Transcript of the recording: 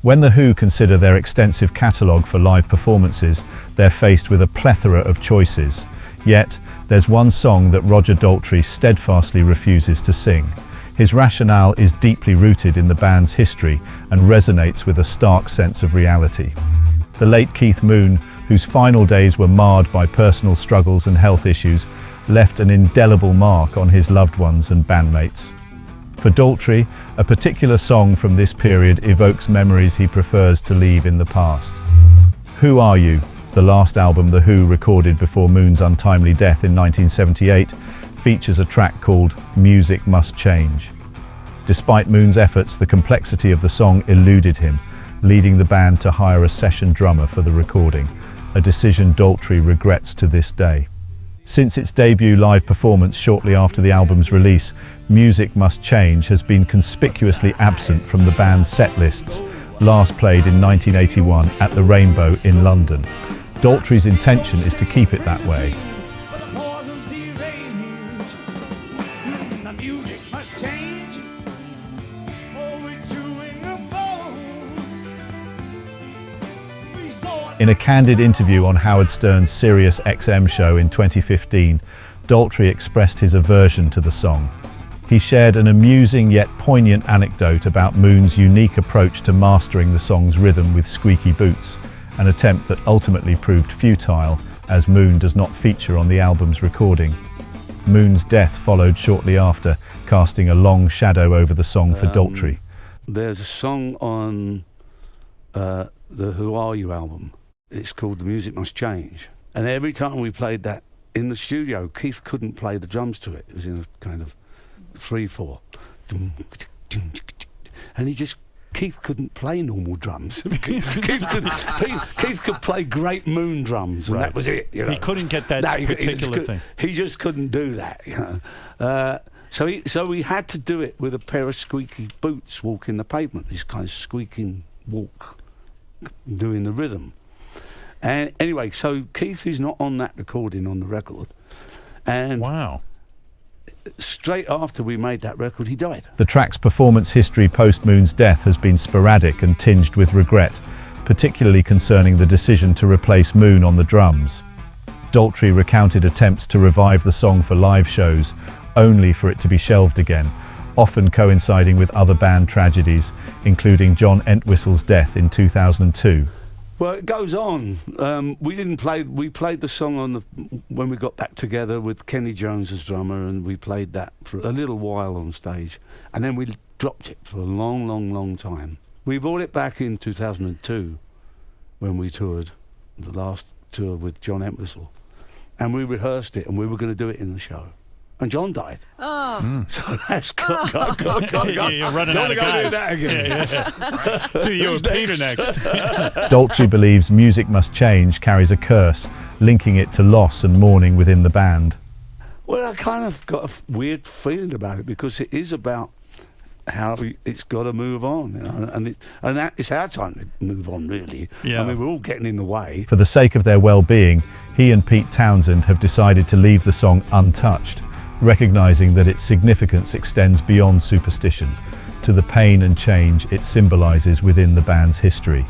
When The Who consider their extensive catalogue for live performances, they're faced with a plethora of choices. Yet, there's one song that Roger Daltrey steadfastly refuses to sing. His rationale is deeply rooted in the band's history and resonates with a stark sense of reality. The late Keith Moon, whose final days were marred by personal struggles and health issues, left an indelible mark on his loved ones and bandmates. For Daltrey, a particular song from this period evokes memories he prefers to leave in the past. Who Are You, the last album The Who recorded before Moon's untimely death in 1978, features a track called Music Must Change. Despite Moon's efforts, the complexity of the song eluded him, leading the band to hire a session drummer for the recording, a decision Daltrey regrets to this day. Since its debut live performance shortly after the album's release, Music Must Change has been conspicuously absent from the band's set lists, last played in 1981 at the Rainbow in London. Daltrey's intention is to keep it that way. In a candid interview on Howard Stern's Sirius XM show in 2015, Daltrey expressed his aversion to the song. He shared an amusing yet poignant anecdote about Moon's unique approach to mastering the song's rhythm with squeaky boots, an attempt that ultimately proved futile, as Moon does not feature on the album's recording. Moon's death followed shortly after, casting a long shadow over the song for Daltrey. There's a song on the Who Are You album. It's called The Music Must Change. And every time we played that in the studio, Keith couldn't play the drums to it. It was in a kind of 3/4. And Keith couldn't play normal drums. Keith could play great Moon drums, and that was it. You know? He couldn't get that particular thing. He just couldn't do that. You know? So we had to do it with a pair of squeaky boots walking the pavement, this kind of squeaking walk, doing the rhythm. And anyway, so Keith is not on that recording on the record. And wow. Straight after we made that record, he died. The track's performance history post-Moon's death has been sporadic and tinged with regret, particularly concerning the decision to replace Moon on the drums. Daltrey recounted attempts to revive the song for live shows, only for it to be shelved again, often coinciding with other band tragedies, including John Entwistle's death in 2002. Well, it goes on. We played the song when we got back together with Kenny Jones as drummer, and we played that for a little while on stage, and then we dropped it for a long, long, long time. We brought it back in 2002 when we toured, the last tour with John Entwistle, and we rehearsed it, and we were going to do it in the show. And John died. Oh. So that's You're running out of guys. Do that again. To you and Peter next. Daltrey believes Music Must Change carries a curse, linking it to loss and mourning within the band. Well, I kind of got a weird feeling about it, because it is about how it's got to move on, you know? and that it's our time to move on, really. Yeah. I mean, we're all getting in the way. For the sake of their well-being, he and Pete Townsend have decided to leave the song untouched, recognizing that its significance extends beyond superstition to the pain and change it symbolizes within the band's history.